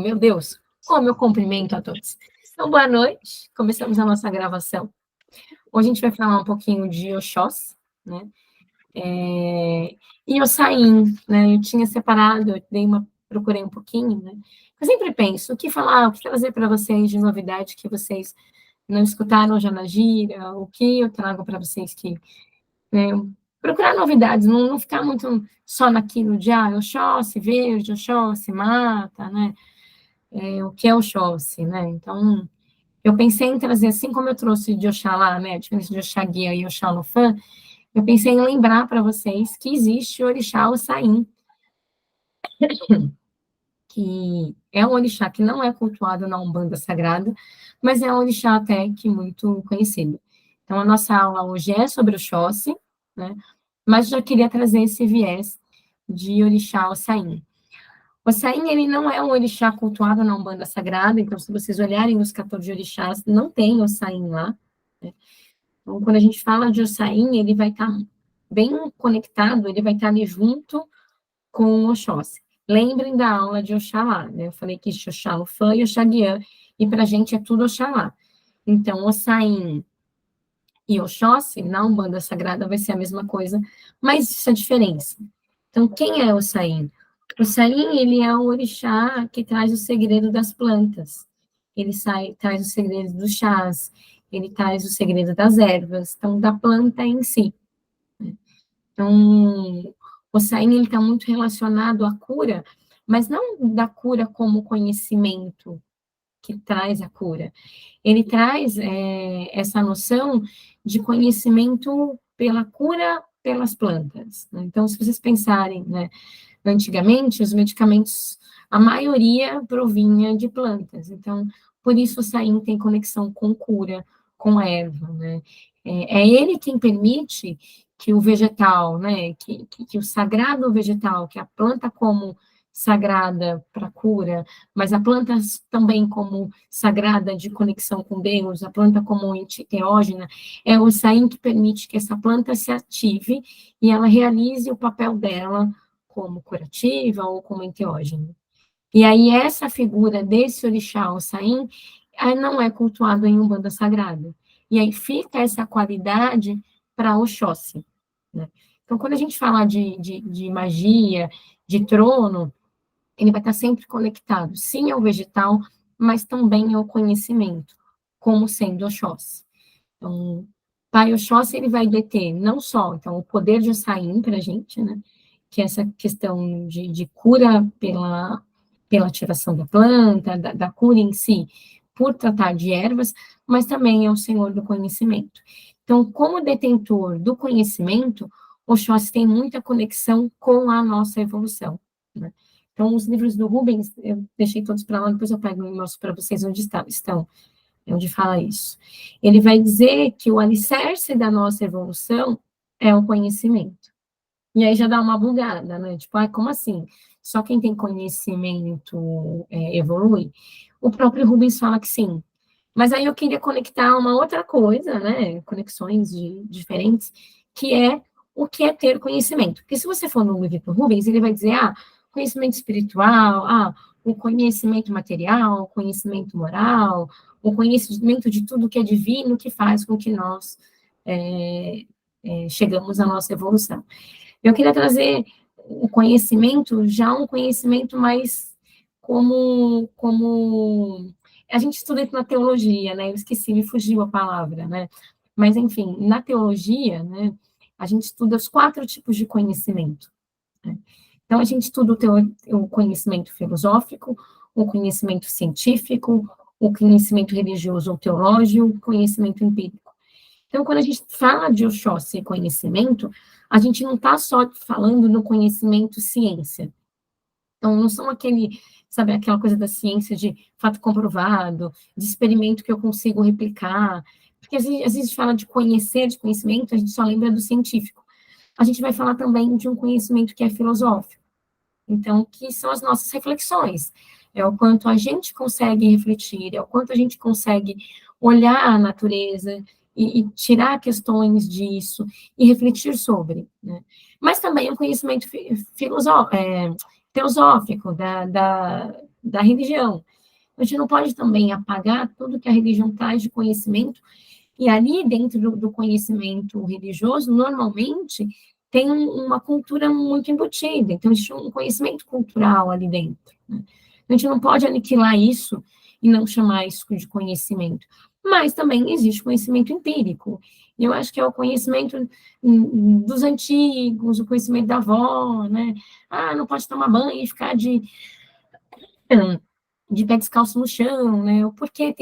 meu Deus, como eu cumprimento a todos. Então, boa noite, começamos a nossa gravação. Hoje a gente vai falar um pouquinho de Oxóssi, né? E Ossain, né? Eu tinha separado, procurei um pouquinho, né? Eu sempre penso, o que falar, o que trazer para vocês de novidade que vocês não escutaram já na gira, o que eu trago para vocês que, né, procurar novidades, não ficar muito só naquilo de, Oxóssi verde, Oxóssi mata, né? O que é Oxóssi, né? Então, eu pensei em trazer, assim como eu trouxe de Oxalá, né, a diferença de Oxaguia e Oxalufã, eu pensei em lembrar para vocês que existe o orixá Ossain, que é um orixá que não é cultuado na Umbanda Sagrada, mas é um orixá até que muito conhecido. Então, a nossa aula hoje é sobre Oxóssi, né, mas já queria trazer esse viés de orixá Ossain. Ossain, ele não é um orixá cultuado na Umbanda Sagrada, então, se vocês olharem os 14 orixás, não tem Ossain lá, né? Então, quando a gente fala de Ossain, ele vai estar bem conectado, ele vai estar ali junto com o Oxóssi. Lembrem da aula de Oxalá, né? Eu falei que Oxalufã e Oxaguiã, e para a gente é tudo Oxalá. Então, Ossain e Oxóssi, na Umbanda Sagrada, vai ser a mesma coisa, mas isso é a diferença. Então, quem é Ossain? Ossain, ele é o orixá que traz o segredo das plantas. Ele traz o segredo dos chás, ele traz o segredo das ervas, então, da planta em si. Então, Ossain, ele está muito relacionado à cura, mas não da cura como conhecimento que traz a cura. Ele traz essa noção de conhecimento pela cura pelas plantas, né? Então, se vocês pensarem, né, antigamente, os medicamentos, a maioria provinha de plantas. Então, por isso o Ossain tem conexão com cura, com erva, né? É ele quem permite que o vegetal, né, que o sagrado vegetal, que a planta como sagrada para cura, mas a planta também como sagrada de conexão com Deus, a planta como enteógena, é o Ossain que permite que essa planta se ative e ela realize o papel dela como curativa ou como enteógena. E aí essa figura desse orixá Ossain não é cultuado em Umbanda Sagrada. E aí fica essa qualidade para Oxóssi, né? Então, quando a gente fala de magia, de trono, ele vai estar sempre conectado, sim, ao vegetal, mas também ao conhecimento, como sendo Oxóssi. Então, Pai Oxóssi, ele vai deter não só então, o poder de Ossain para a gente, né, que é essa questão de cura pela ativação da planta, da cura em si, por tratar de ervas, mas também é o Senhor do conhecimento. Então, como detentor do conhecimento, Oxóssi tem muita conexão com a nossa evolução, né? Então, os livros do Rubens, eu deixei todos para lá, depois eu pego e mostro para vocês onde estão, onde fala isso. Ele vai dizer que o alicerce da nossa evolução é o conhecimento. E aí já dá uma bugada, né? Tipo, como assim? Só quem tem conhecimento evolui? O próprio Rubens fala que sim. Mas aí eu queria conectar uma outra coisa, né? Conexões diferentes, que é o que é ter conhecimento. Porque se você for no livro do Rubens, ele vai dizer, conhecimento espiritual, o conhecimento material, o conhecimento moral, o conhecimento de tudo que é divino, que faz com que nós chegamos à nossa evolução. Eu queria trazer o conhecimento, já um conhecimento mais como a gente estuda isso na teologia, né? Eu esqueci, me fugiu a palavra, né? Mas, enfim, na teologia, né, a gente estuda os 4 tipos de conhecimento, né? Então, a gente estuda o conhecimento filosófico, o conhecimento científico, o conhecimento religioso ou teológico, o conhecimento empírico. Então, quando a gente fala de Oxóssi e conhecimento, a gente não está só falando no conhecimento ciência. Então, não são aquela coisa da ciência de fato comprovado, de experimento que eu consigo replicar. Porque às vezes a gente fala de conhecer, de conhecimento, a gente só lembra do científico. A gente vai falar também de um conhecimento que é filosófico. Então, que são as nossas reflexões. É o quanto a gente consegue refletir, é o quanto a gente consegue olhar a natureza e tirar questões disso e refletir sobre, né? Mas também o conhecimento teosófico, da religião. A gente não pode também apagar tudo que a religião traz de conhecimento, e ali dentro do conhecimento religioso, normalmente, tem uma cultura muito embutida, então existe um conhecimento cultural ali dentro, né? A gente não pode aniquilar isso e não chamar isso de conhecimento. Mas também existe conhecimento empírico, e eu acho que é o conhecimento dos antigos, o conhecimento da avó, né? Ah, não pode tomar banho e ficar de pé descalço no chão, né? O porquê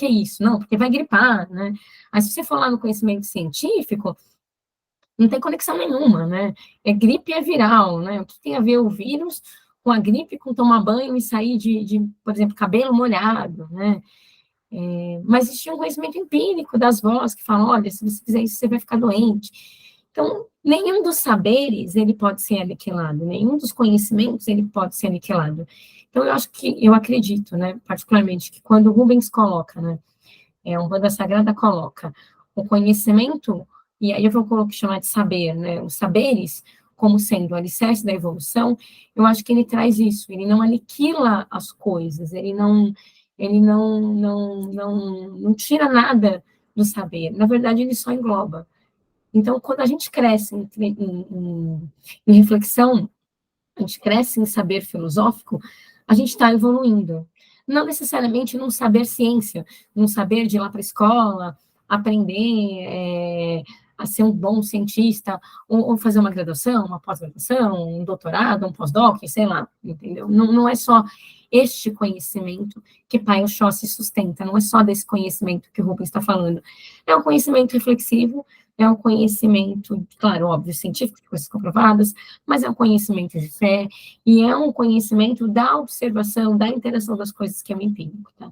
isso? Não, porque vai gripar, né? Aí, se você for lá no conhecimento científico, não tem conexão nenhuma, né? É gripe é viral, né? O que tem a ver o vírus com a gripe, com tomar banho e sair por exemplo, cabelo molhado, né? Mas existia um conhecimento empírico das vós que falam, olha, se você fizer isso, você vai ficar doente. Então, nenhum dos saberes, ele pode ser aniquilado, nenhum dos conhecimentos, ele pode ser aniquilado. Então, eu acredito, né, particularmente, que quando Rubens coloca, né, Umbanda Sagrada coloca o conhecimento, e aí eu vou chamar de saber, né, os saberes, como sendo o alicerce da evolução, eu acho que ele traz isso, ele não aniquila as coisas, ele não tira nada do saber, na verdade, ele só engloba. Então, quando a gente cresce em reflexão, a gente cresce em saber filosófico, a gente está evoluindo. Não necessariamente num saber ciência, num saber de ir lá para a escola, aprender a ser um bom cientista, ou fazer uma graduação, uma pós-graduação, um doutorado, um pós-doc, sei lá, entendeu? Não é só este conhecimento que Pai Oxóssi sustenta, não é só desse conhecimento que o Rubens está falando. É um conhecimento reflexivo, é um conhecimento, claro, óbvio, científico, de coisas comprovadas, mas é um conhecimento de fé, e é um conhecimento da observação, da interação das coisas que é o empírico, tá?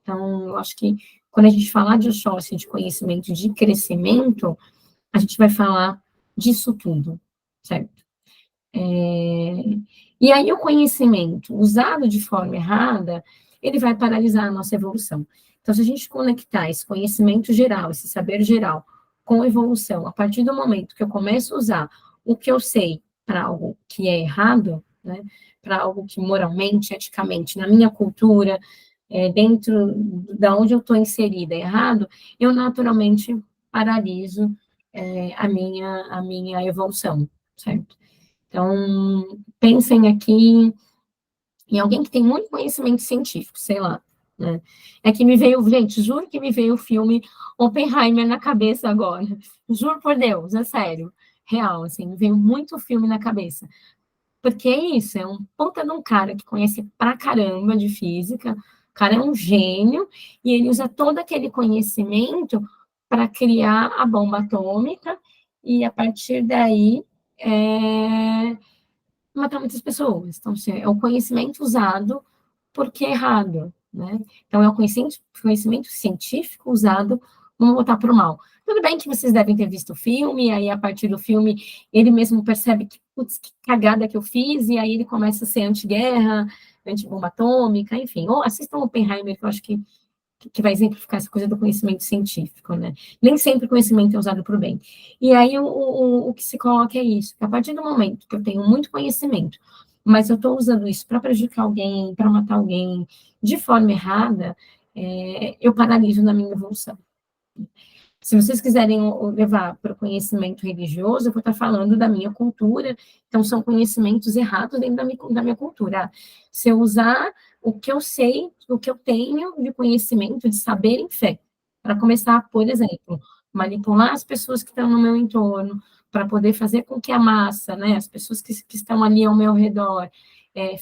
Então, eu acho que quando a gente falar de Oxóssi, de conhecimento de crescimento, a gente vai falar disso tudo, certo? E aí o conhecimento usado de forma errada, ele vai paralisar a nossa evolução. Então, se a gente conectar esse conhecimento geral, esse saber geral, com evolução, a partir do momento que eu começo a usar o que eu sei para algo que é errado, né, para algo que moralmente, eticamente, na minha cultura, dentro da onde eu estou inserida é errado, eu naturalmente paraliso a minha evolução, certo? Então, pensem aqui em alguém que tem muito conhecimento científico, sei lá, né? É que me veio, gente, juro que me veio o filme Oppenheimer na cabeça agora. Juro por Deus, é sério. Real, assim, me veio muito filme na cabeça. Porque é isso, é um puta de um cara que conhece pra caramba de física, o cara é um gênio, e ele usa todo aquele conhecimento para criar a bomba atômica, e a partir daí matar muitas pessoas. Então, assim, é o conhecimento usado porque é errado, né? Então, é o conhecimento científico usado, vamos botar para o mal. Tudo bem que vocês devem ter visto o filme, e aí, a partir do filme, ele mesmo percebe que, putz, que cagada que eu fiz, e aí ele começa a ser anti-guerra, anti-bomba atômica, enfim. Ou assistam Oppenheimer, que eu acho que vai exemplificar essa coisa do conhecimento científico, né? Nem sempre o conhecimento é usado para o bem. E aí o que se coloca é isso, que a partir do momento que eu tenho muito conhecimento, mas eu estou usando isso para prejudicar alguém, para matar alguém, de forma errada, eu paraliso na minha evolução. Se vocês quiserem levar para o conhecimento religioso, eu vou estar falando da minha cultura, então são conhecimentos errados dentro da minha cultura. Se eu usar o que eu sei, o que eu tenho de conhecimento, de saber em fé, para começar, por exemplo, manipular as pessoas que estão no meu entorno, para poder fazer com que a massa, né, as pessoas que estão ali ao meu redor,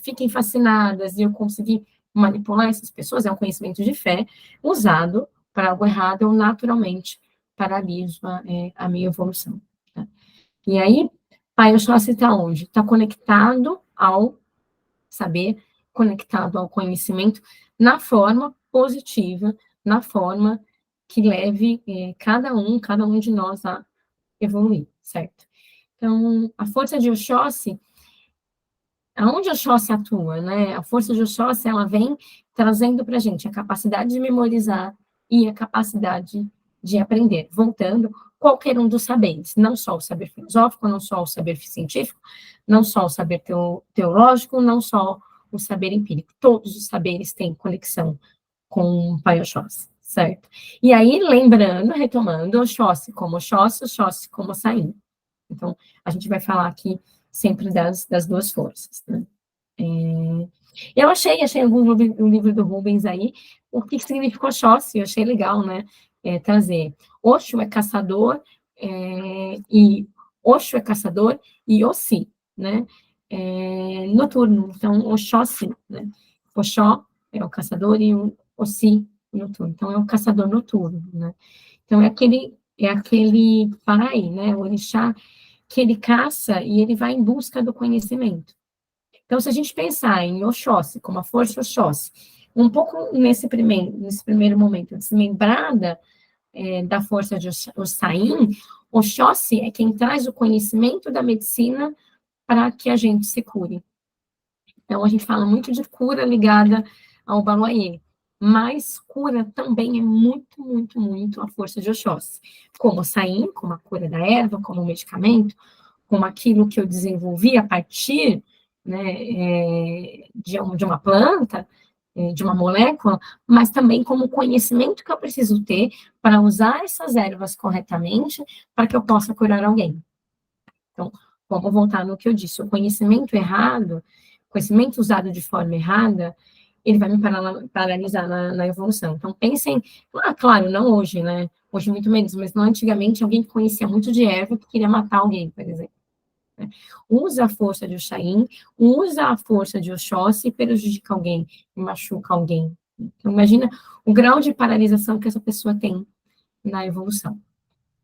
fiquem fascinadas e eu conseguir manipular essas pessoas, é um conhecimento de fé usado para algo errado, eu naturalmente paraliso a minha evolução. Tá? E aí, Pai Oxóssi está onde? Está conectado ao saber, conectado ao conhecimento, na forma positiva, na forma que leve cada um de nós a evoluir, certo? Então, a força de Oxóssi, aonde Oxóssi atua, né? A força de Oxóssi, ela vem trazendo para a gente a capacidade de memorizar e a capacidade de aprender, voltando qualquer um dos saberes, não só o saber filosófico, não só o saber científico, não só o saber teológico, não só o saber empírico. Todos os saberes têm conexão com o Pai Oxóssi, certo? E aí, lembrando, retomando, Oxóssi como Oxóssi, Oxóssi como Sain. Então, a gente vai falar aqui sempre das duas forças, né? Eu achei um livro do Rubens aí, o que significou Oxóssi, eu achei legal, né? Trazer. Oxo é caçador, e Oxo é caçador e Ossi, né? Noturno. Então, Oxóssi, né? Oxó é o caçador e o Ossi, noturno. Então, é o caçador noturno, né? Então, é aquele pai, né? O orixá, que ele caça e ele vai em busca do conhecimento. Então, se a gente pensar em Oxóssi, como a força Oxóssi, um pouco nesse primeiro momento, desmembrada da força de Ossain, Oxóssi é quem traz o conhecimento da medicina para que a gente se cure. Então, a gente fala muito de cura ligada ao Baloaiê, mas cura também é muito, muito, muito a força de Oxóssi. Como Ossain, como a cura da erva, como o medicamento, como aquilo que eu desenvolvi a partir, né, de uma planta, de uma molécula, mas também como conhecimento que eu preciso ter para usar essas ervas corretamente para que eu possa curar alguém. Então, vamos voltar no que eu disse, o conhecimento errado, conhecimento usado de forma errada, ele vai me paralisar na evolução. Então, pensem, claro, não hoje, né? Hoje muito menos, mas não antigamente, alguém que conhecia muito de erva que queria matar alguém, por exemplo. Usa a força de Oxaim, usa a força de Oxóssi e prejudica alguém, e machuca alguém. Então, imagina o grau de paralisação que essa pessoa tem na evolução.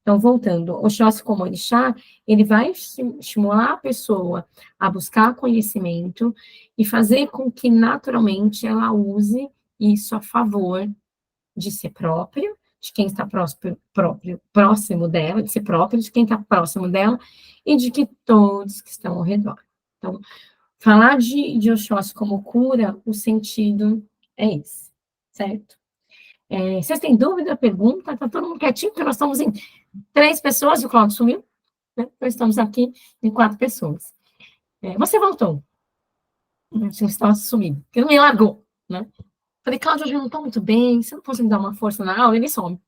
Então, voltando, Oxóssi como orixá, ele vai estimular a pessoa a buscar conhecimento e fazer com que, naturalmente, ela use isso a favor de si próprio, de quem está próximo dela, de si próprio, de quem está próximo dela, e de que todos que estão ao redor. Então, falar de Oxóssi como cura, o sentido é esse, certo? Vocês têm dúvida, pergunta? Está todo mundo quietinho, porque nós estamos em 3 pessoas, e o Cláudio sumiu, né? Nós estamos aqui em 4 pessoas. Você voltou. Você estava sumindo, porque não me largou, né? Falei, Cláudio, hoje eu não estou muito bem, você não pode me dar uma força na aula? Ele some.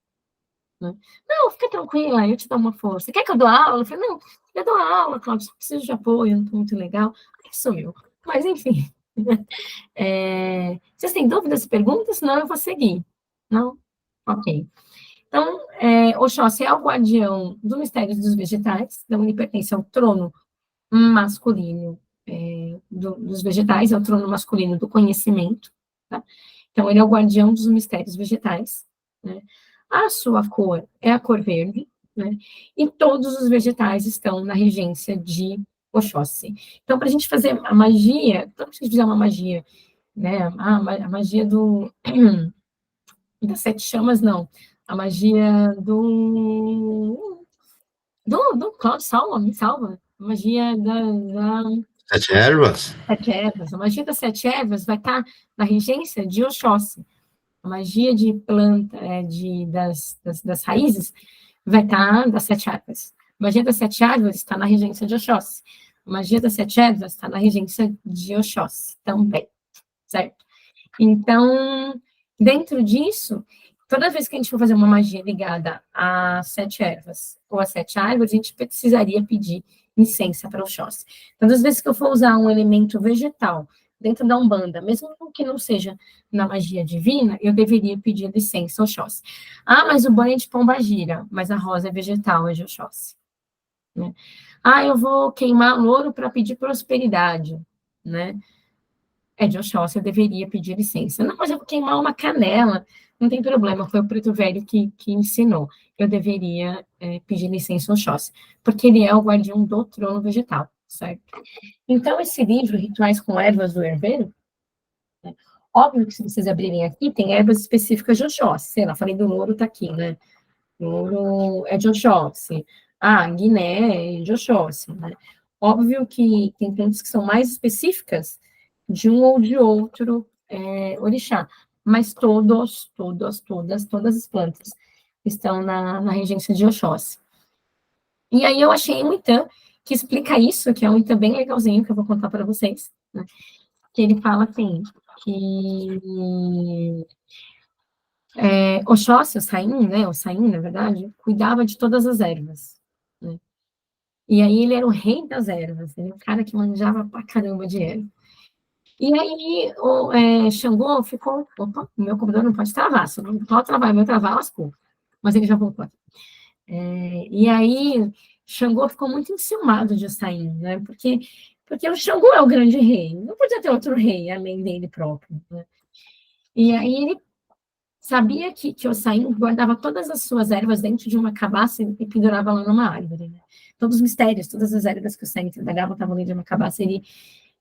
Né? Não, fica tranquila, eu te dou uma força. Quer que eu dou aula? Eu falei, não, eu dou aula, Cláudio, só preciso de apoio, não estou muito legal. Aí sumiu. Mas, enfim. Vocês têm dúvidas, perguntas? Senão eu vou seguir. Não? Ok. Então, Oxóssi é o guardião do mistério dos vegetais, então ele pertence ao trono masculino dos vegetais, é o trono masculino do conhecimento, tá? Então, ele é o guardião dos mistérios vegetais, né? A sua cor é a cor verde, né? E todos os vegetais estão na regência de Oxóssi. Então, para a gente fazer a magia, não precisa fazer uma magia, né? A magia das 7 chamas, não. A magia do Cláudio salva, me salva. A magia da 7 ervas? 7 ervas. A magia das 7 ervas vai estar na regência de Oxóssi. A magia de planta, das raízes, vai estar das 7 ervas. A magia das 7 ervas está na regência de Oxóssi. A magia das 7 ervas está na regência de Oxóssi também, certo? Então, dentro disso, toda vez que a gente for fazer uma magia ligada a 7 ervas ou a 7 árvores, a gente precisaria pedir licença para o Oxóssi. Então, das vezes que eu for usar um elemento vegetal dentro da Umbanda, mesmo que não seja na magia divina, eu deveria pedir licença ao Oxóssi. Ah, mas o banho é de pombagira, mas a rosa é vegetal, é de Oxóssi. Né? Ah, eu vou queimar louro para pedir prosperidade, né? É de Oxóssi, eu deveria pedir licença. Não, mas eu vou queimar uma canela, não tem problema, foi o preto velho que ensinou. Eu deveria pedir licença ao Oxóssi, porque ele é o guardião do trono vegetal, certo? Então, esse livro, Rituais com Ervas do Herveiro, né? Óbvio que se vocês abrirem aqui, tem ervas específicas de Oxóssi, sei lá, falei do louro, tá aqui, né? Louro é de Oxóssi. Ah, Guiné é de Oxóssi, né? Óbvio que tem plantas que são mais específicas de um ou de outro orixá, mas todas as plantas estão na regência de Oxóssi. E aí eu achei um Itã que explica isso, que é um Itã bem legalzinho, que eu vou contar para vocês, né? que ele fala assim, que Oxóssi, o Saim, na verdade, cuidava de todas as ervas, né? E aí ele era o rei das ervas, ele era o cara que manjava pra caramba de erva. E aí Xangô ficou, opa, meu computador não pode travar, se não pode travar, meu travar, lascou. Mas ele já voltou. E aí Xangô ficou muito enciumado de Ossain, né? Porque o Xangô é o grande rei, não podia ter outro rei além dele próprio, né? E aí ele sabia que Ossain guardava todas as suas ervas dentro de uma cabaça e pendurava lá numa árvore, né? Todos os mistérios, todas as ervas que Ossain trabalhava estavam dentro de uma cabaça e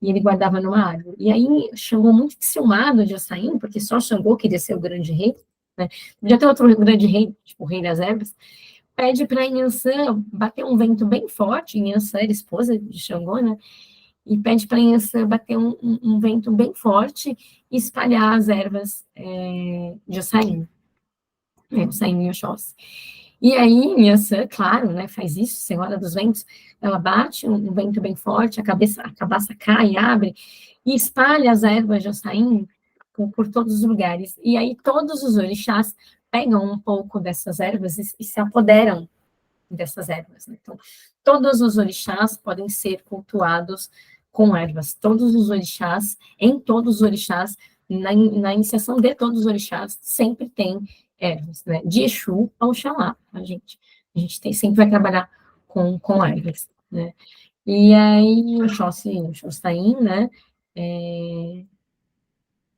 ele guardava numa árvore. E aí Xangô, muito enciumado de Ossain, porque só Xangô queria ser o grande rei, né? Podia ter outro grande rei, tipo o rei das ervas, pede para Inhansã bater um vento bem forte, Inhansã era esposa de Xangô, né? E pede para Inhansã bater um vento bem forte e espalhar as ervas de Ossain, né? Ossain e Oxóssi. E aí, Inhansã, claro, né, faz isso, Senhora dos Ventos, ela bate um vento bem forte, a cabaça cai, abre, e espalha as ervas de Ossain por todos os lugares. E aí todos os orixás pegam um pouco dessas ervas e se apoderam dessas ervas, né? Então, todos os orixás podem ser cultuados com ervas. Todos os orixás, em todos os orixás, na iniciação de todos os orixás, sempre tem ervas, né? De Exu ao Oxalá, a gente. A gente sempre vai trabalhar com ervas, né? E aí, o Xossain, né?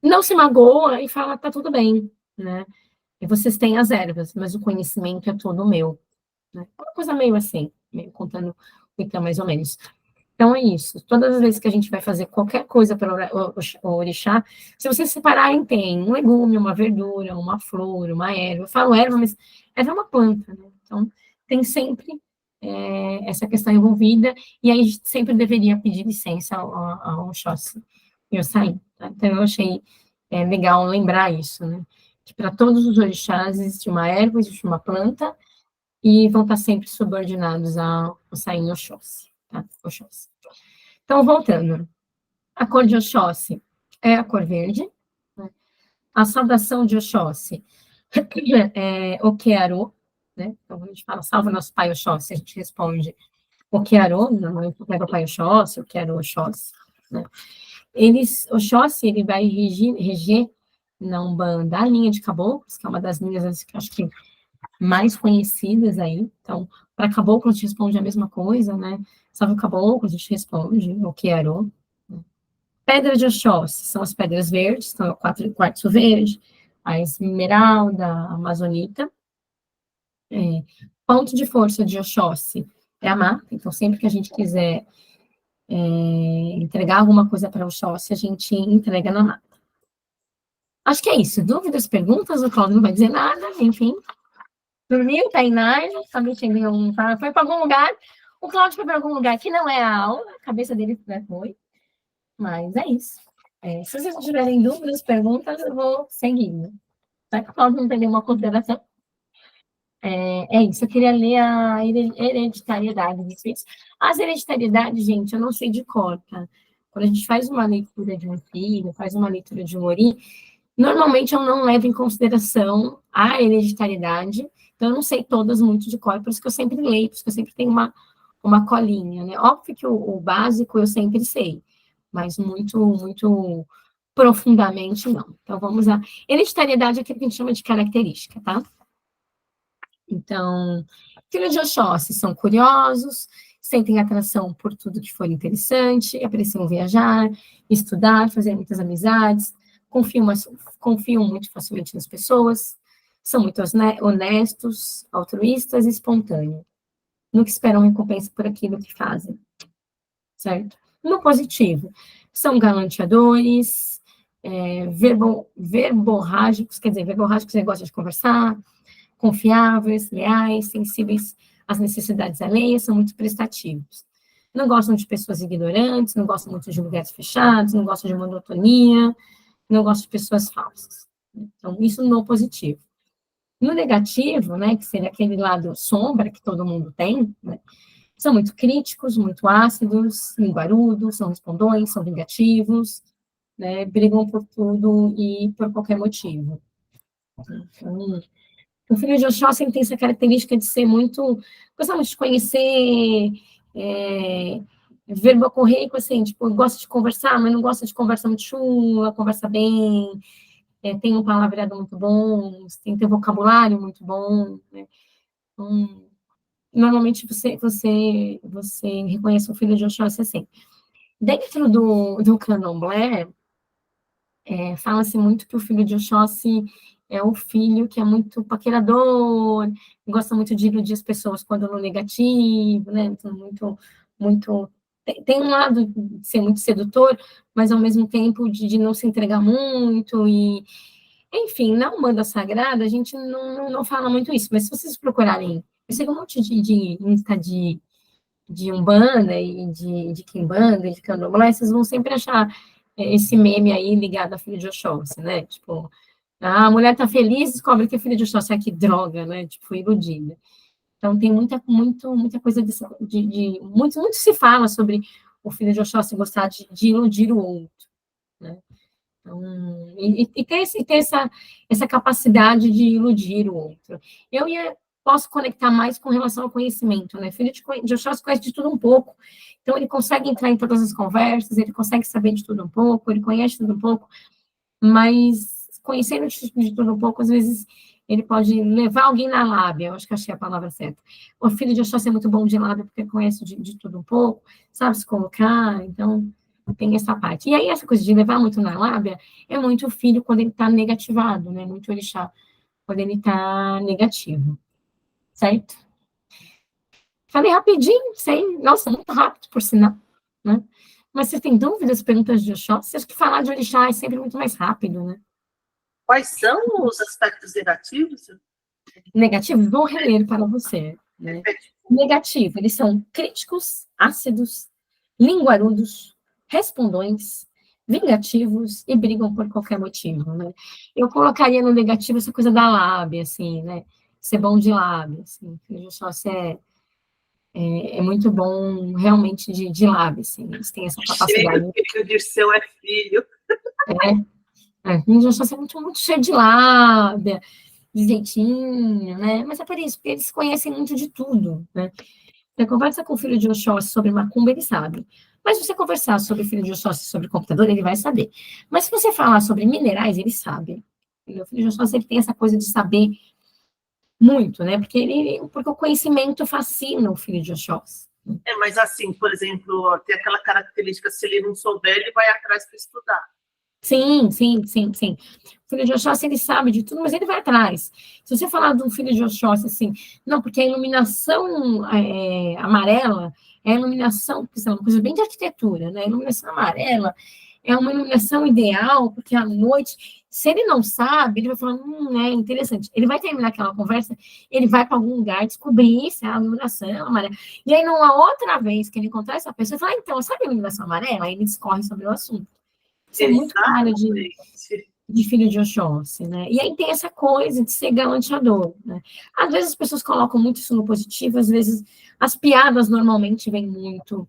Não se magoa e fala, tá tudo bem, né? E vocês têm as ervas, mas o conhecimento é todo meu, né? Uma coisa meio assim, meio contando então, mais ou menos. Então é isso. Todas as vezes que a gente vai fazer qualquer coisa para o orixá, se vocês separarem, tem um legume, uma verdura, uma flor, uma erva. Eu falo erva, mas erva é uma planta, né? Então tem sempre essa questão envolvida, e aí a gente sempre deveria pedir licença ao Oxóssi e ao Saí. Tá? Então eu achei legal lembrar isso, né? Que para todos os orixás existe uma erva, existe uma planta, e vão estar sempre subordinados ao Sain Oxóssi, tá? Oxóssi. Então, voltando. A cor de Oxóssi é a cor verde. Né? A saudação de Oxóssi é Okearô, né? Então, a gente fala, salve nosso pai Oxóssi, a gente responde Okearô, normalmente eu quero o pai Oxóssi, eu quero Oxóssi, né? Oxóssi, ele vai reger na Umbanda a linha de caboclos, que é uma das linhas que eu acho que mais conhecidas aí. Então, para caboclo, a gente responde a mesma coisa, né? Salve o caboclo, a gente responde o que era. Pedra de Oxóssi são as pedras verdes, então é o quartzo verde, a esmeralda, a amazonita. Ponto de força de Oxóssi é a mata, então sempre que a gente quiser entregar alguma coisa para Oxóssi, a gente entrega na mata. Acho que é isso. Dúvidas, perguntas? O Cláudio não vai dizer nada, enfim. Dormiu, tá em Nárnia, tá mexendo em algum, foi para algum lugar. O Cláudio foi para algum lugar que não é a aula, a cabeça dele foi, mas é isso. Se vocês tiverem dúvidas, perguntas, eu vou seguindo. Será que o Cláudio não tem nenhuma consideração? Isso, eu queria ler a hereditariedade dos filhos. As hereditariedades, gente, eu não sei de cor, tá? Quando a gente faz uma leitura de um filho, faz uma leitura de um ori, normalmente eu não levo em consideração a hereditariedade, então eu não sei todas muito de cor, por isso que eu sempre leio, por isso que eu sempre tenho uma colinha, né? Óbvio que o básico eu sempre sei, mas muito, muito profundamente não. Então vamos lá. Hereditariedade é aquilo que a gente chama de característica, tá? Então, filhos de Oxóssi são curiosos, sentem atração por tudo que for interessante, apreciam viajar, estudar, fazer muitas amizades, confiam muito facilmente nas pessoas, são muito honestos, altruístas e espontâneos. Nunca esperam recompensa por aquilo que fazem, certo? No positivo, são galanteadores, verborrágicos, quer dizer, verborrágicos, eles gostam de conversar, confiáveis, leais, sensíveis às necessidades alheias, são muito prestativos. Não gostam de pessoas ignorantes, não gostam muito de lugares fechados, não gostam de monotonia, não gostam de pessoas falsas. Então, isso no positivo. No negativo, né, que seria aquele lado sombra que todo mundo tem, né, são muito críticos, muito ácidos, linguarudos, são respondões, são vingativos, né, brigam por tudo e por qualquer motivo. Então, o filho de Oxóssi tem essa característica de ser muito, gostar muito de conhecer, verbocorreico, assim, tipo, gosta de conversar, mas não gosta de conversa muito chula, conversa bem, tem um palavreado muito bom, tem que ter vocabulário muito bom, né? Então, normalmente você reconhece o filho de Oxóssi assim. Dentro do candomblé, fala-se muito que o filho de Oxóssi é o filho que é muito paquerador, gosta muito de iludir as pessoas quando no negativo, né? Então, muito. Tem um lado de ser muito sedutor, mas ao mesmo tempo de não se entregar muito. Enfim, na Umbanda Sagrada, a gente não fala muito isso, mas se vocês procurarem, eu sei um monte de Insta de Umbanda e de Quimbanda e de Candomblé, vocês vão sempre achar esse meme aí ligado à filha de Oxóssi, né? Tipo, a mulher tá feliz, descobre que é filha de Oxóssi, que droga, né? Tipo, foi iludida. Então, tem muita coisa muito se fala sobre o filho de Oxóssi gostar de iludir o outro, né? Então, ter essa capacidade de iludir o outro. Posso conectar mais com relação ao conhecimento, né? Filho de Oxóssi conhece de tudo um pouco, então ele consegue entrar em todas as conversas, ele consegue saber de tudo um pouco, ele conhece tudo um pouco, mas conhecendo de tudo um pouco, às vezes ele pode levar alguém na lábia, eu acho que achei a palavra certa. O filho de Oxóssi é muito bom de lábia, porque conhece de tudo um pouco, sabe se colocar, então tem essa parte. E aí, essa coisa de levar muito na lábia é muito o filho quando ele está negativado, né? Muito orixá quando ele está negativo, certo? Falei rapidinho, sei, nossa, muito rápido, por sinal, né? Mas você tem dúvidas, perguntas de Oxóssi? Acho que falar de orixá é sempre muito mais rápido, né? Quais são os aspectos negativos? Negativo, vou reler para você, né? Negativo, eles são críticos, ácidos, linguarudos, respondões, vingativos e brigam por qualquer motivo, né? Eu colocaria no negativo essa coisa da lábia, assim, né? Ser bom de lábia, assim. O sócio é muito bom, realmente, de lábia, assim. Eles têm essa capacidade. Filho de seu é filho. O sócio é muito cheio de lábia, de jeitinho, né? Mas é por isso, porque eles conhecem muito de tudo, né? Você conversa com o filho de Oxóssi sobre macumba, ele sabe. Mas se você conversar sobre o filho de Oxóssi sobre computador, ele vai saber. Mas se você falar sobre minerais, ele sabe. O filho de Oxóssi, ele tem essa coisa de saber muito, né? Porque o conhecimento fascina o filho de Oxóssi. Mas assim, por exemplo, tem aquela característica, se ele não souber, ele vai atrás para estudar. Sim. O filho de Oxóssi, ele sabe de tudo, mas ele vai atrás. Se você falar de um filho de Oxóssi, assim, não, porque a iluminação amarela é a iluminação, que é uma coisa bem de arquitetura, né? A iluminação amarela é uma iluminação ideal, porque à noite, se ele não sabe, ele vai falar, é interessante. Ele vai terminar aquela conversa, ele vai para algum lugar descobrir se é a iluminação amarela. E aí, numa outra vez que ele encontrar essa pessoa, ele fala, então, sabe a iluminação amarela? Aí ele discorre sobre o assunto. Isso é muito cara de filho de Oxóssi, né? E aí tem essa coisa de ser galanteador, né? Às vezes as pessoas colocam muito isso no positivo, às vezes as piadas normalmente vêm muito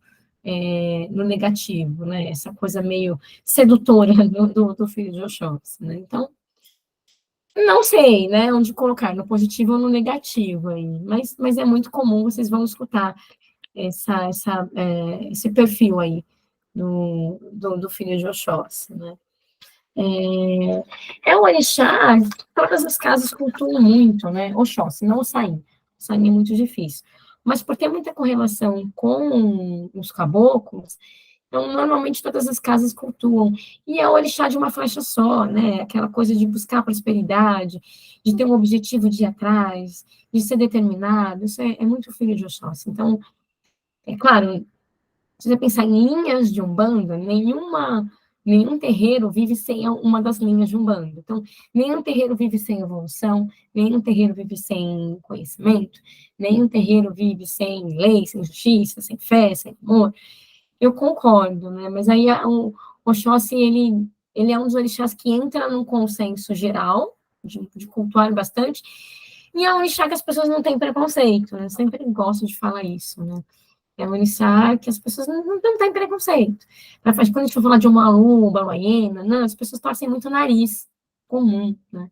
no negativo, né? Essa coisa meio sedutora do filho de Oxóssi, né? Então, não sei, né, onde colocar, no positivo ou no negativo aí, mas é muito comum, vocês vão escutar esse perfil aí do filho de Oxóssi, né? É o orixá, todas as casas cultuam muito, né? Oxóssi, não o Saim. O Saim é muito difícil. Mas por ter muita correlação com os caboclos, então, normalmente todas as casas cultuam. E é o orixá de uma faixa só, né? Aquela coisa de buscar prosperidade, de ter um objetivo de ir atrás, de ser determinado. Isso é muito filho de Oxóssi. Então, é claro, se você pensar em linhas de Umbanda, nenhum terreiro vive sem uma das linhas de Umbanda. Então, nenhum terreiro vive sem evolução, nenhum terreiro vive sem conhecimento, nenhum terreiro vive sem lei, sem justiça, sem fé, sem amor. Eu concordo, né? Mas aí o Oxóssi, ele é um dos orixás que entra num consenso geral, de cultuar bastante, e é um orixá que as pessoas não têm preconceito, né? Eu sempre gosto de falar isso, né? É um orixá que as pessoas não têm preconceito. Quando a gente for falar de Omalu, Baluayena, não, as pessoas torcem muito o nariz, comum, né?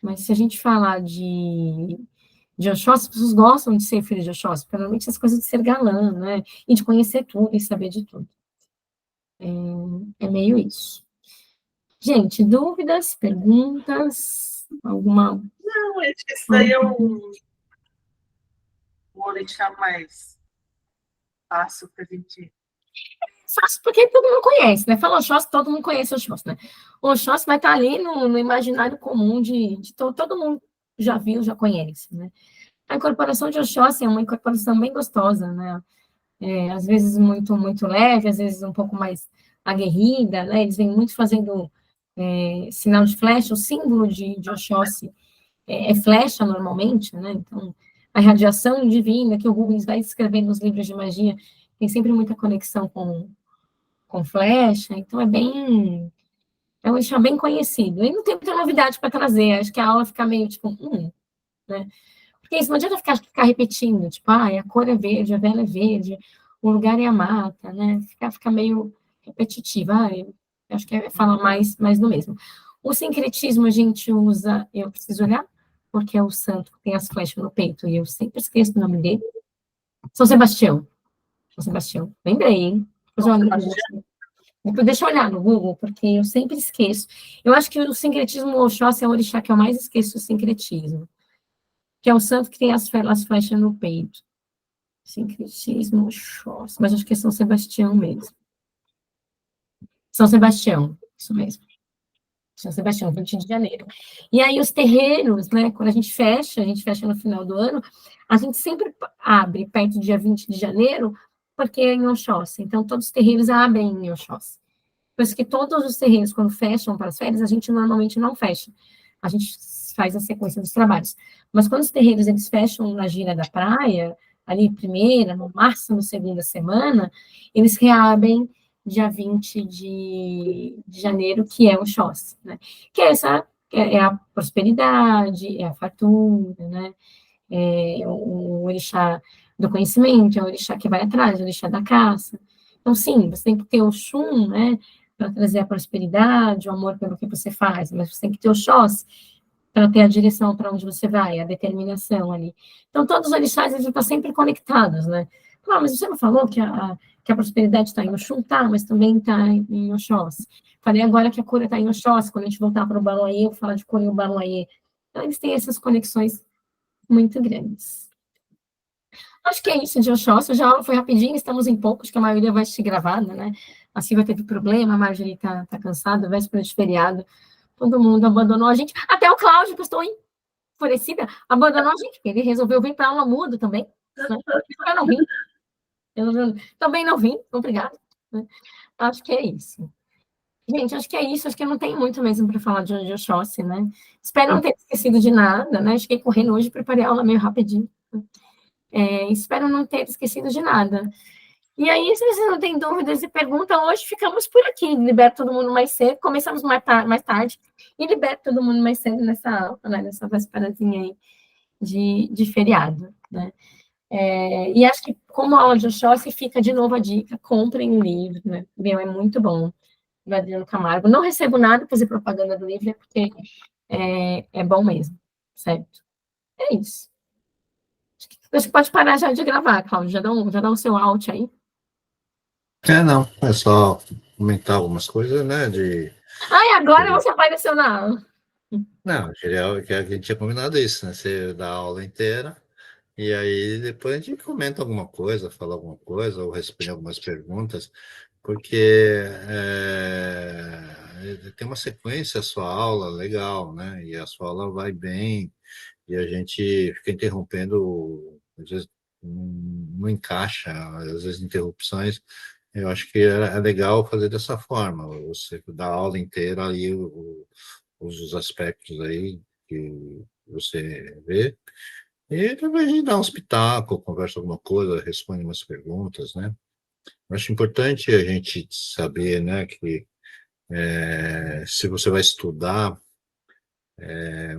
Mas se a gente falar de Oxóssi, as pessoas gostam de ser filho de Oxóssi, porque normalmente essas coisas de ser galã, né? E de conhecer tudo e saber de tudo. É meio isso. Gente, dúvidas, perguntas, alguma... Não, acho que esse daí é um orixá mais fácil para a gente. Fácil porque todo mundo conhece, né? Fala Oxóssi, todo mundo conhece Oxóssi, né? O Oxóssi vai estar ali no imaginário comum de todo mundo já viu, já conhece, né? A incorporação de Oxóssi é uma incorporação bem gostosa, né? Às vezes muito leve, às vezes um pouco mais aguerrida, né? Eles vêm muito fazendo sinal de flecha, o símbolo de Oxóssi é flecha normalmente, né? Então, a radiação divina que o Rubens vai escrevendo nos livros de magia tem sempre muita conexão com flecha, então é um orixá bem conhecido. E não tem muita novidade para trazer, acho que a aula fica meio tipo, né? Porque isso não adianta ficar repetindo, tipo, a cor é verde, a vela é verde, o lugar é a mata, né? Fica meio repetitivo. Eu acho que falar mais do mesmo. O sincretismo a gente usa, eu preciso olhar, porque é o santo que tem as flechas no peito, e eu sempre esqueço o nome dele. São Sebastião. São Sebastião. Lembrei, hein? Depois deixa eu olhar no Google, porque eu sempre esqueço. Eu acho que o sincretismo Oxóssi é o orixá que eu mais esqueço o sincretismo, que é o santo que tem as flechas no peito. Sincretismo Oxóssi, mas acho que é São Sebastião mesmo. São Sebastião, isso mesmo. São Sebastião, 20 de janeiro. E aí os terreiros, né, quando a gente fecha no final do ano, a gente sempre abre perto do dia 20 de janeiro, porque é em Oxóssi. Então, todos os terreiros abrem em Oxóssi. Por isso que todos os terreiros, quando fecham para as férias, a gente normalmente não fecha. A gente faz a sequência dos trabalhos. Mas quando os terreiros eles fecham na gira da praia, ali primeira, no máximo segunda semana, eles reabrem dia 20 de janeiro, que é o Xós, né? Que é é a prosperidade, é a fartura, né? É o orixá do conhecimento, é o orixá que vai atrás, é o orixá da caça. Então, sim, você tem que ter o Xum, né, para trazer a prosperidade, o amor pelo que você faz, mas você tem que ter o Xós para ter a direção para onde você vai, a determinação ali. Então, todos os orixás, eles estão sempre conectados, né? Ah, mas você não falou que a prosperidade está em Oxum? Tá, mas também está em Oxóssi. Falei agora que a cura está em Oxóssi, quando a gente voltar para o Baloaiê, eu vou falar de cura em Baloaiê. Então, eles têm essas conexões muito grandes. Acho que é isso de Oxóssi. Já foi rapidinho, estamos em poucos, que a maioria vai ser gravada, né? A Silvia teve problema, a Marjorie tá cansada, véspera de feriado. Todo mundo abandonou a gente. Até o Cláudio, que eu estou enfurecida, abandonou a gente, porque ele resolveu vir para aula mudo também. Né? Eu não vim. Também não vim, obrigada. Né? Acho que é isso. Gente, acho que é isso. Acho que eu não tenho muito mesmo para falar de Oxóssi, né? Espero não ter esquecido de nada, né? Fiquei correndo hoje, preparei a aula meio rapidinho. Espero não ter esquecido de nada. E aí, se você não tem dúvidas e perguntas, hoje ficamos por aqui. Libero todo mundo mais cedo, começamos mais tarde e libero todo mundo mais cedo nessa aula, né, nessa vésperazinha aí de feriado, né? E acho que, como a aula de Oxóssi, fica de novo a dica, comprem o livro, né? Meu, é muito bom, do Adriano Camargo. Não recebo nada para fazer propaganda do livro, porque é bom mesmo, certo? É isso. Acho que pode parar já de gravar, Cláudio, já dá o seu out aí. Não, é só comentar algumas coisas, né, Ai, agora você apareceu na aula. Não, que a gente tinha combinado isso, né, você dá a aula inteira, e aí depois a gente comenta alguma coisa, fala alguma coisa, ou responde algumas perguntas, porque tem uma sequência a sua aula legal, né, e a sua aula vai bem, e a gente fica interrompendo, às vezes não encaixa, às vezes interrupções. Eu acho que é legal fazer dessa forma, você dá a aula inteira ali, os aspectos aí que você vê, e depois a gente dá um espetáculo, conversa alguma coisa, responde umas perguntas, né? Eu acho importante a gente saber, né, que se você vai estudar,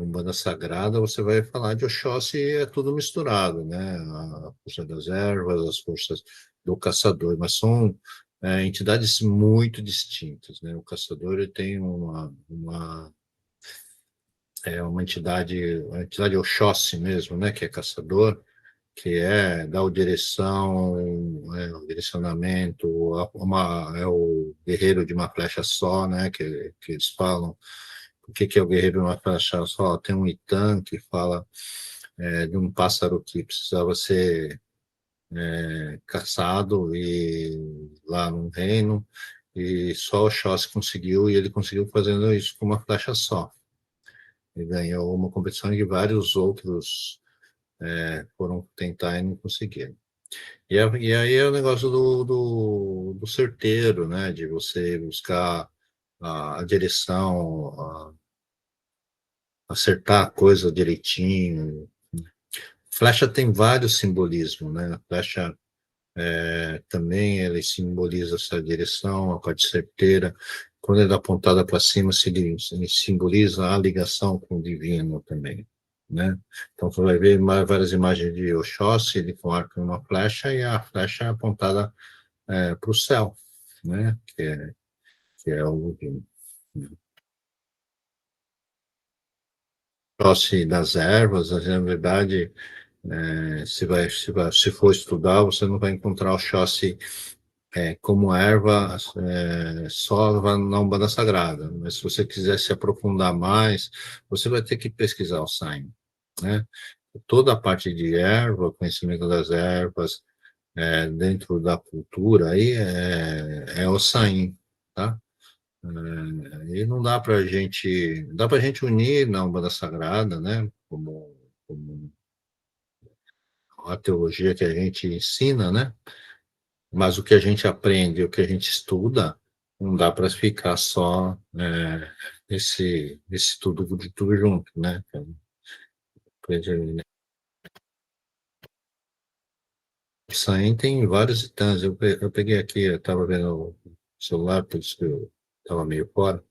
Umbanda Sagrada, você vai falar de Oxóssi e é tudo misturado, né? A força das ervas, as forças do caçador, mas são entidades muito distintas, né? O caçador ele tem uma entidade Oxóssi mesmo, né? Que é caçador, que dá o direcionamento, é o guerreiro de uma flecha só, né? Que eles falam. O que é o guerreiro de uma flecha só? Tem um Itan que fala de um pássaro que precisava ser caçado e lá no reino, e só o Oxóssi conseguiu, e ele conseguiu fazendo isso com uma flecha só. Ele ganhou uma competição que vários outros foram tentar e não conseguiram. E aí é o negócio do certeiro, né? De você buscar a direção, acertar a coisa direitinho. Flecha tem vários simbolismos, né? A flecha também ele simboliza essa direção, a parte certeira. Quando ele é apontada para cima, ele simboliza a ligação com o divino também, né? Então você vai ver várias imagens de Oxóssi, ele com arco e uma flecha, e a flecha é apontada para o céu, né? Que é o divino. Oxóssi das ervas, na verdade, se for estudar, você não vai encontrar Oxóssi como erva só na Umbanda Sagrada. Mas se você quiser se aprofundar mais, você vai ter que pesquisar o Sain, né? Toda a parte de erva, conhecimento das ervas, dentro da cultura, aí é o Sain, tá? E não dá para gente unir na Umbanda Sagrada, né? Como a teologia que a gente ensina, né? Mas o que a gente aprende, o que a gente estuda, não dá para ficar só esse tudo de tudo junto, né? O Saem tem vários titãs. Eu peguei aqui, eu estava vendo o celular, por isso que eu estava meio fora.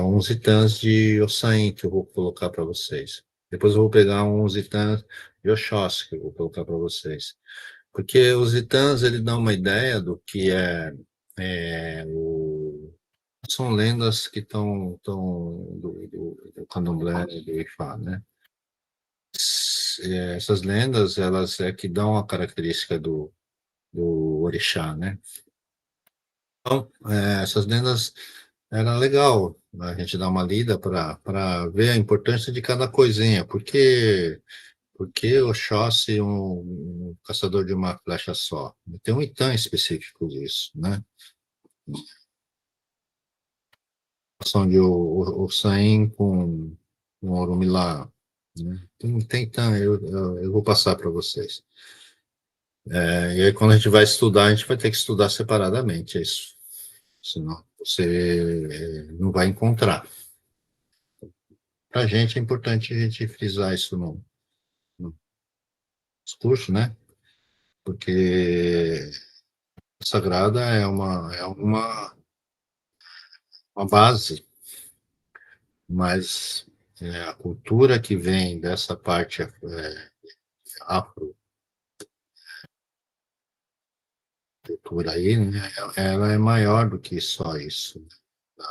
Uns titãs de Ossain que eu vou colocar para vocês. Depois eu vou pegar uns titãs de Oxóssi que eu vou colocar para vocês. Porque os titãs, ele dá uma ideia do que são lendas que estão do candomblé e do Ifá, né? Essas lendas, elas que dão a característica do orixá, né? Então, essas lendas, era legal a gente dar uma lida para ver a importância de cada coisinha, porque Oxóssi um caçador de uma flecha só. Tem um Itã específico disso, né? Ação de o Sain com o Orumilá, né? Então, eu vou passar para vocês. E aí, quando a gente vai estudar, a gente vai ter que estudar separadamente, é isso. Senão você não vai encontrar. Para a gente é importante a gente frisar isso no discurso, né? Porque a Sagrada uma base, mas a cultura que vem dessa parte afro cultura aí, né, ela é maior do que só isso, né,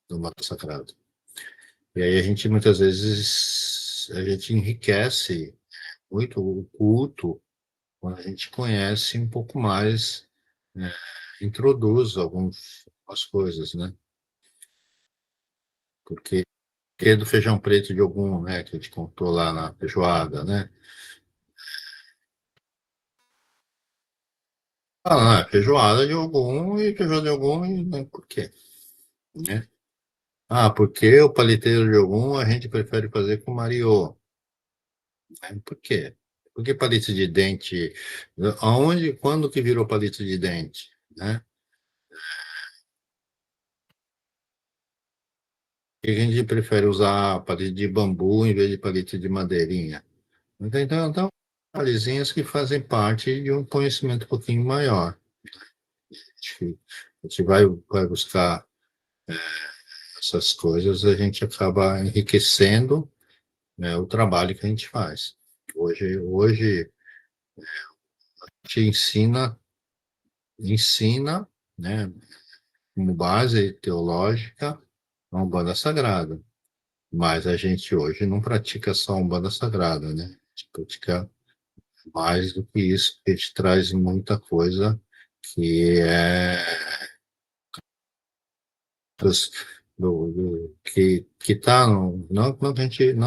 do mato sagrado. E aí a gente muitas vezes a gente enriquece muito o culto quando a gente conhece um pouco mais, né, introduz algumas coisas, né? Porque do feijão preto de algum, né, que a gente contou lá na feijoada, né? Feijoada de algum e feijoada de algum, e, né, por quê? Né? Porque o paliteiro de algum a gente prefere fazer com Mariô. Né? Por quê? Por que palito de dente? Aonde, quando que virou palito de dente? Né? Por que a gente prefere usar palito de bambu em vez de palito de madeirinha? Então, palizinhas que fazem parte de um conhecimento um pouquinho maior. A gente vai buscar essas coisas, a gente acaba enriquecendo, né, o trabalho que a gente faz. Hoje a gente ensina, né, como base teológica, a Umbanda Sagrada. Mas a gente hoje não pratica só Umbanda Sagrada, né? A gente pratica mais do que isso, porque a gente traz muita coisa que é que tá não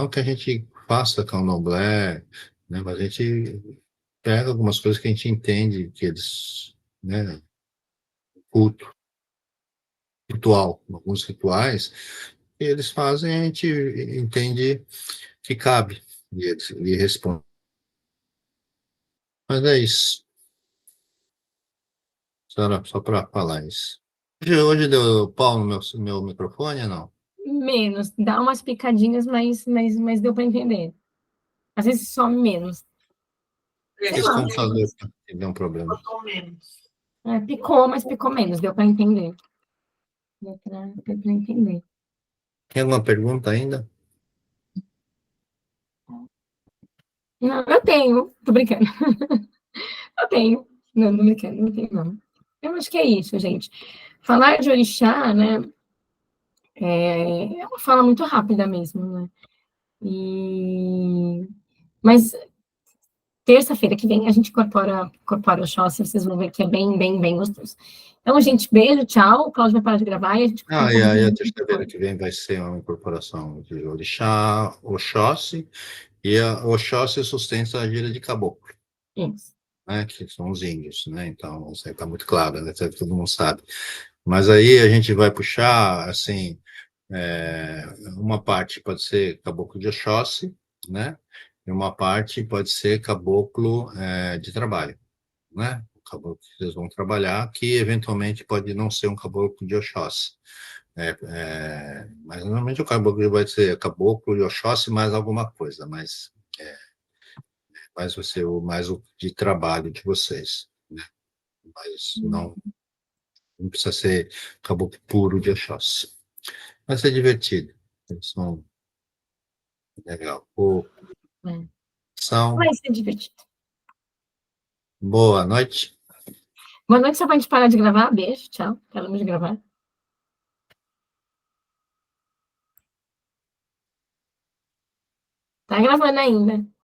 que a gente faça candomblé, né? Mas a gente pega algumas coisas que a gente entende que eles, né? Culto, ritual, alguns rituais que eles fazem, a gente entende que cabe e ele responde. Mas é isso, só para falar isso. Hoje deu pau no meu microfone ou não? Menos, dá umas picadinhas, mas deu para entender. Às vezes some menos. Sei Esse lá. computador deu um problema. Botou menos. Picou, mas picou menos, deu para entender. Deu para entender. Tem alguma pergunta ainda? Não, eu tenho, tô brincando. Eu tenho. Não, tô brincando, não tenho, não. Eu acho que é isso, gente. Falar de orixá, né? É uma fala muito rápida mesmo, né? Mas terça-feira que vem a gente incorpora o Xhosa, vocês vão ver que é bem gostoso. Então, gente, beijo, tchau. O Cláudio vai parar de gravar e a gente E aí a terça-feira que vem vai ser uma incorporação de orixá, Oxóssi, e a Oxóssi sustenta a gira de caboclo, Isso. né? Que são os índios, né? Então, isso aí está muito claro, né? Todo mundo sabe. Mas aí a gente vai puxar, assim, uma parte pode ser caboclo de Oxóssi, né? E uma parte pode ser caboclo de trabalho, né? O caboclo que vocês vão trabalhar, que eventualmente pode não ser um caboclo de Oxóssi. Mas normalmente o caboclo vai ser caboclo de Oxóssi mais alguma coisa, mas vai ser mais o de trabalho de vocês, né? Mas não precisa ser caboclo puro de Oxóssi. Vai ser divertido. Eles são legal. São Vai ser divertido. boa noite. Boa noite, só pra gente parar de gravar. Beijo, tchau. Paramos de gravar. Tá gravando ainda.